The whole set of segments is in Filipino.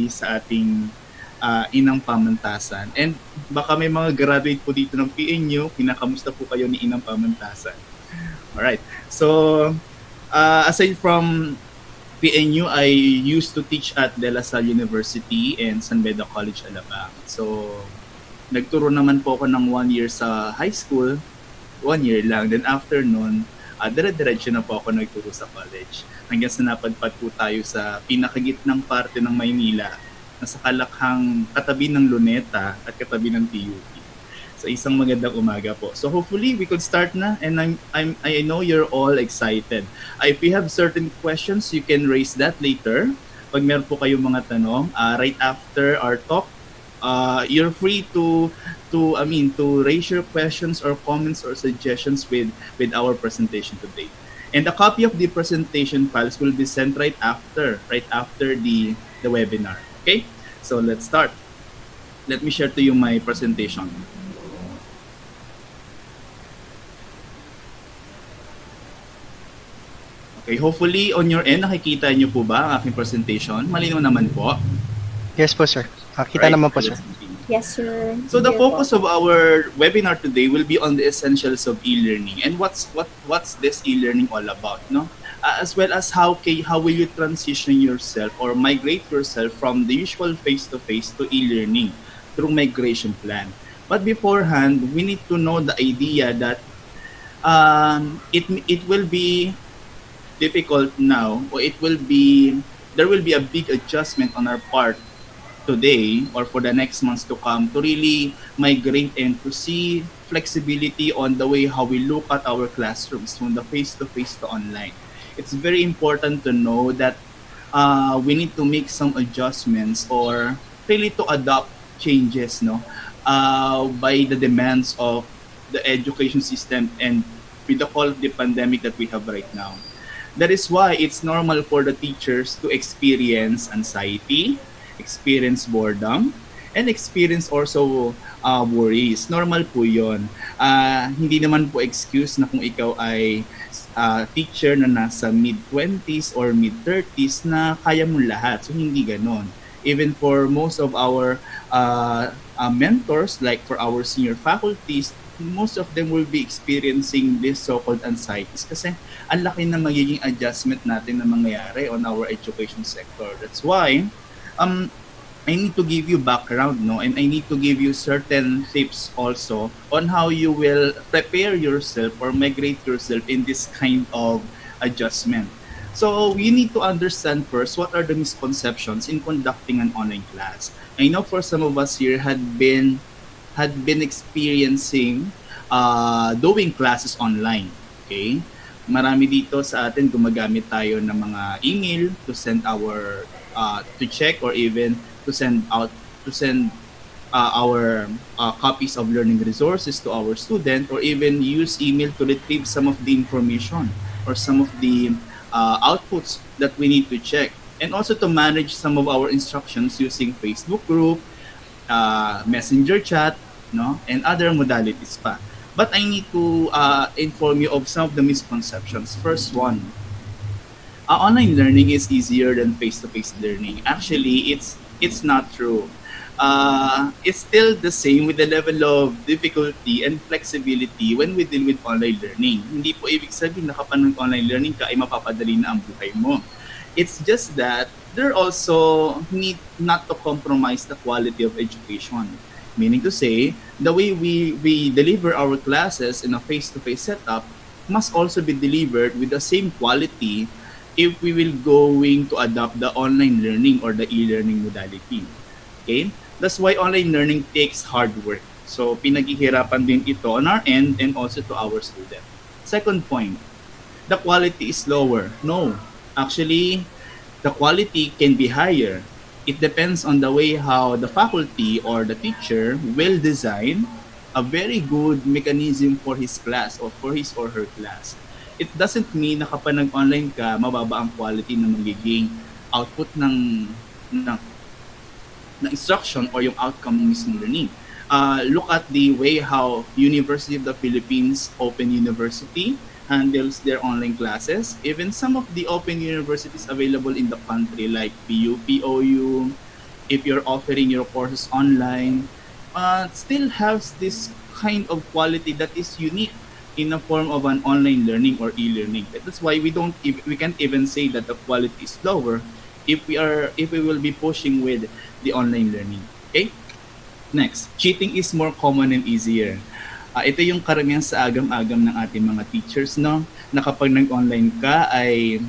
sa ating inang pamantasan. And baka may mga graduate po dito ng PNU, kinakamusta po kayo ni inang pamantasan. Alright, so aside from PNU, I used to teach at De La Salle University and San Beda College, Alabang. So, nagturo naman po ako ng 1 year sa high school, 1 year lang. Then after nun, dire-diretso na po ako nagturo sa college. Hanggang sa napadpad po tayo sa pinakagitnang parte ng Maynila, na sa kalakhang katabi ng Luneta at katabi ng TUP. So isang magandang umaga po. So hopefully we could start na, and I know you're all excited. If you have certain questions, you can raise that later. Pag meron po kayong mga tanong, right after our talk, you're free to raise your questions or comments or suggestions with our presentation today. And a copy of the presentation files will be sent right after the webinar. Okay? So let's start. Let me share to you my presentation. Okay, hopefully on your end, nakikita niyo po ba ang aking presentation? Malinaw naman po. Yes po, sir. Kita Right, naman po, sir. Yes, sir. So the focus of our webinar today will be on the essentials of e-learning and what's this e-learning all about, no? As well as how will you transition yourself or migrate yourself from the usual face-to-face to e-learning through migration plan. But beforehand, we need to know the idea that it will be difficult now, or there will be a big adjustment on our part today or for the next months to come to really migrate and to see flexibility on the way how we look at our classrooms from the face-to-face to online. It's very important to know that we need to make some adjustments or really to adopt changes, no, by the demands of the education system and with the whole of the pandemic that we have right now. That is why it's normal for the teachers to experience anxiety, experience boredom, and experience also worries. Normal po yun. Hindi naman po excuse na kung ikaw ay teacher na nasa mid-20s or mid-30s na kaya mo lahat. So hindi ganon. Even for most of our mentors, like for our senior faculties, most of them will be experiencing this so-called anxieties kasi ang laki na magiging adjustment natin na mangyayari on our education sector. That's why I need to give you background, no, and I need to give you certain tips also on how you will prepare yourself or migrate yourself in this kind of adjustment. So you need to understand first what are the misconceptions in conducting an online class. I know for some of us here had been experiencing doing classes online. Okay? Marami dito sa atin gumagamit tayo ng mga email to send our to check or even to send our copies of learning resources to our student, or even use email to retrieve some of the information or some of the outputs that we need to check, and also to manage some of our instructions using Facebook group, messenger chat, no, and other modalities pa. But I need to inform you of some of the misconceptions. First one, online learning is easier than face-to-face learning. Actually, it's not true. It's still the same with the level of difficulty and flexibility when we deal with online learning. Hindi po ibig sabihin na kapag nag-online learning ka ay mapapadali na ang buhay mo. It's just that there also need not to compromise the quality of education. Meaning to say, the way we deliver our classes in a face-to-face setup must also be delivered with the same quality if we will going to adopt the online learning or the e-learning modality. Okay? That's why online learning takes hard work. So, pinaghihirapan din ito on our end and also to our student. Second point, the quality is lower. No. Actually, the quality can be higher. It depends on the way how the faculty or the teacher will design a very good mechanism for his class or for his or her class. It doesn't mean na kapag nag-online ka, mababa ang quality na magiging output ng instruction or yung outcome ng mismong learning. Look at the way how University of the Philippines Open University handles their online classes. Even some of the open universities available in the country like PU, if you're offering your courses online, still has this kind of quality that is unique in the form of an online learning or e-learning. That's why we can't even say that the quality is lower if we will be pushing with the online learning. Okay? Next, cheating is more common and easier. Ito yung karamihan sa agam-agam ng ating mga teachers, no? Na kapag nag-online ka ay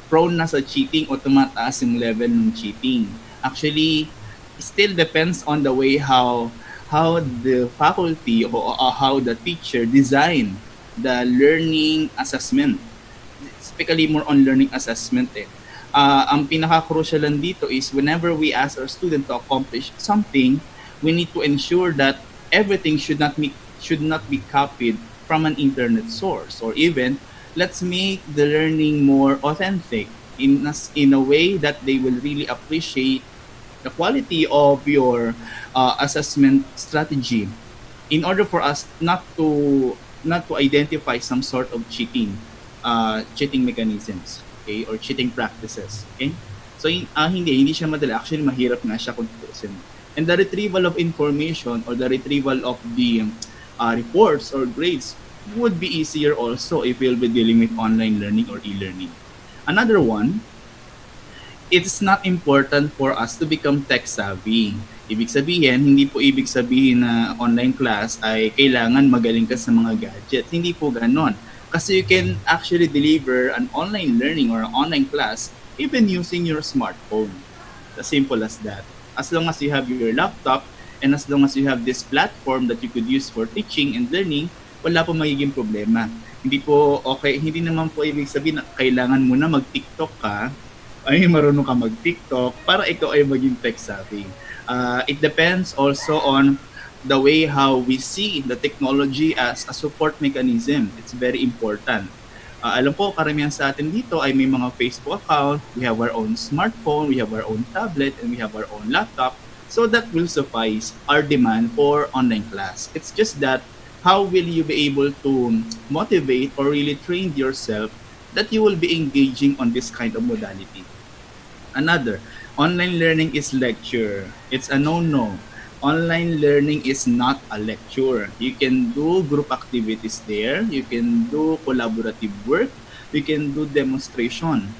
prone na sa cheating o tumataas yung level ng cheating. Actually, still depends on the way how the faculty or how the teacher design the learning assessment. Typically more on learning assessment eh. Ang pinaka-crucial lang dito is whenever we ask our student to accomplish something, we need to ensure that everything should not be copied from an internet source, or even let's make the learning more authentic in a way that they will really appreciate the quality of your assessment strategy in order for us not to identify some sort of cheating mechanisms, okay, or cheating practices, okay. So hindi siya madali, actually mahirap nga siya kung tutusin. And the retrieval of information or the retrieval of the reports or grades would be easier also if we'll be dealing with online learning or e-learning. Another one, it's not important for us to become tech savvy. Ibig sabihin, hindi po ibig sabihin na online class ay kailangan magaling ka sa mga gadgets. Hindi po ganon. Kasi you can actually deliver an online learning or an online class even using your smartphone. As simple as that. As long as you have your laptop and as long as you have this platform that you could use for teaching and learning, wala po magiging problema. Hindi naman po ibig sabihin na kailangan mo na mag-TikTok ka, ay marunong ka mag-TikTok para ikaw ay maging tech savvy. It depends also on the way how we see the technology as a support mechanism. It's very important. Alam po, karamihan sa atin dito ay may mga Facebook account, we have our own smartphone, we have our own tablet, and we have our own laptop. So that will suffice our demand for online class. It's just that how will you be able to motivate or really train yourself that you will be engaging on this kind of modality. Another, online learning is lecture. It's a no-no. Online learning is not a lecture. You can do group activities there. You can do collaborative work. You can do demonstration.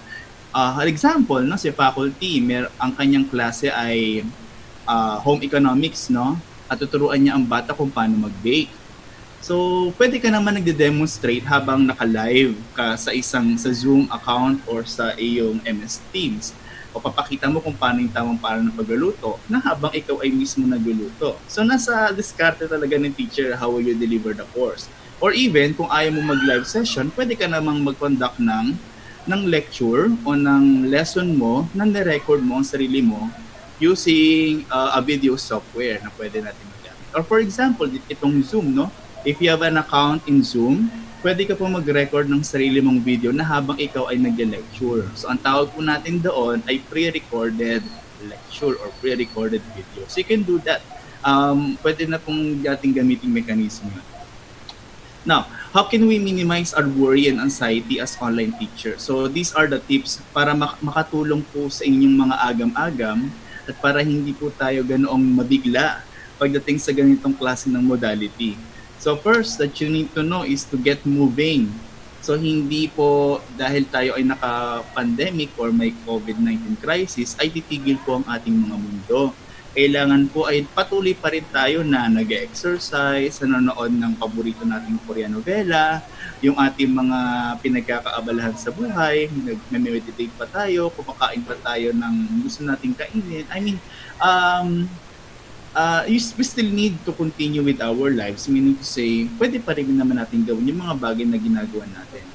For example, no, si faculty, ang kanyang klase ay home economics, no? At tuturuan niya ang bata kung paano mag-bake. So, pwede ka naman nagde-demonstrate habang naka-live ka sa Zoom account or sa iyong MS Teams. O papakita mo kung paano yung tamang paraan ng pagluluto na habang ikaw ay mismo nagluluto. So, nasa diskarte talaga ng teacher how will you deliver the course. Or even, kung ayaw mo mag-live session, pwede ka namang mag-conduct ng ng lecture o ng lesson mo na nirecord mo ang sarili mo using a video software na pwede natin magamit. Or for example, itong Zoom, no? If you have an account in Zoom, pwede ka po mag-record ng sarili mong video na habang ikaw ay nag-lecture. So ang tawag po natin doon ay pre-recorded lecture or pre-recorded video. So you can do that. Pwede na pong dating gamitin mechanism yun. Now, how can we minimize our worry and anxiety as online teachers? So these are the tips para makatulong po sa inyong mga agam-agam at para hindi po tayo ganoong mabigla pagdating sa ganitong klase ng modality. So first that you need to know is to get moving. So hindi po dahil tayo ay naka-pandemic or may COVID-19 crisis ay titigil po ang ating mga mundo. Kailangan po ay patuloy pa rin tayo na nag-exercise, nanonood ng paborito nating Korean novela, yung ating mga pinagkakaabalahan sa buhay, nag-meditate pa tayo, kumakain pa tayo ng gusto nating kainin. I mean, we still need to continue with our lives. Meaning to say, pwede pa rin naman natin gawin yung mga bagay na ginagawa natin.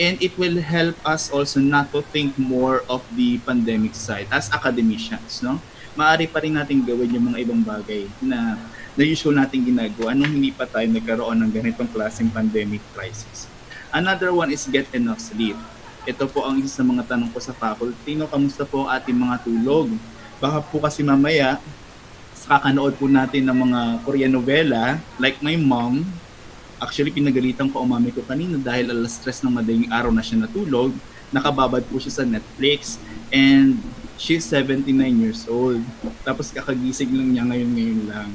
And it will help us also not to think more of the pandemic side as academicians, no? Maaari pa rin natin gawin yung mga ibang bagay na usual natin ginagawa nung hindi pa tayo nagkaroon ng ganitong klaseng pandemic crisis. Another one is get enough sleep. Ito po ang isa sa mga tanong ko sa faculty, no? Kamusta po ang ating mga tulog? Baka po kasi mamaya, kakanood po natin ng mga Korean novela, like my mom, actually pinagalitan ko ang mami ko kanina dahil alas 3 ng madaling araw na siya natulog, nakababad po siya sa Netflix, and she's 79 years old. Tapos kakagising lang niya ngayon lang.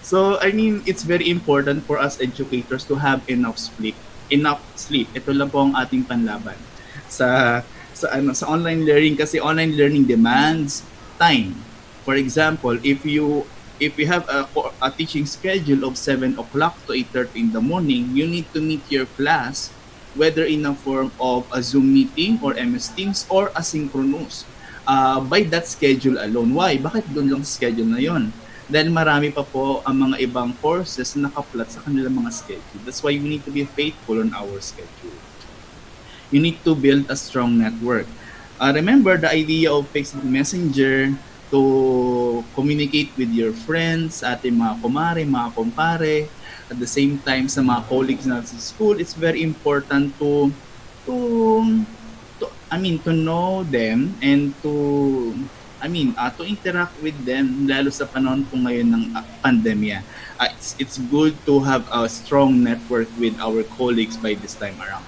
So, I mean, it's very important for us educators to have enough sleep. Enough sleep. Ito lang po ang ating panlaban. Sa online learning kasi online learning demands time. For example, if you have a teaching schedule of 7 o'clock to 8:30 in the morning, you need to meet your class whether in a form of a Zoom meeting or MS Teams or asynchronous by that schedule alone. Why? Bakit doon lang sa schedule na yon? Dahil marami pa po ang mga ibang courses na nakaplat sa kanilang mga schedule. That's why we need to be faithful on our schedule. You need to build a strong network. Remember the idea of Facebook Messenger to communicate with your friends, ating mga kumare, mga kumpare, at the same time sa mga colleagues natin sa school. It's very important to to know them and to interact with them lalo sa panahon po ngayon ng pandemya. It's good to have a strong network with our colleagues by this time around.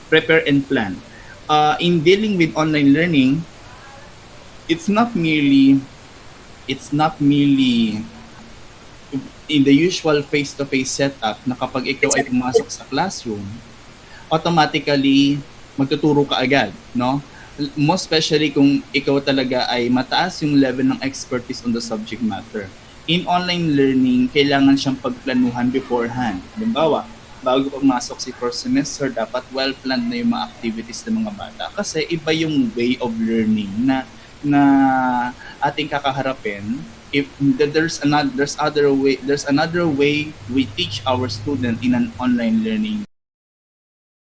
Prepare and plan. In dealing with online learning, it's not merely in the usual face-to-face setup na kapag ikaw ay pumasok sa classroom, automatically magtuturo ka agad, no? Most especially kung ikaw talaga ay mataas yung level ng expertise on the subject matter. In online learning, kailangan siyang pagplanuhan beforehand. Halimbawa, bago pumasok si first semester, dapat well-planned na yung mga activities ng mga bata. Kasi iba yung way of learning na ating kakaharapin. If there's another way we teach our student in an online learning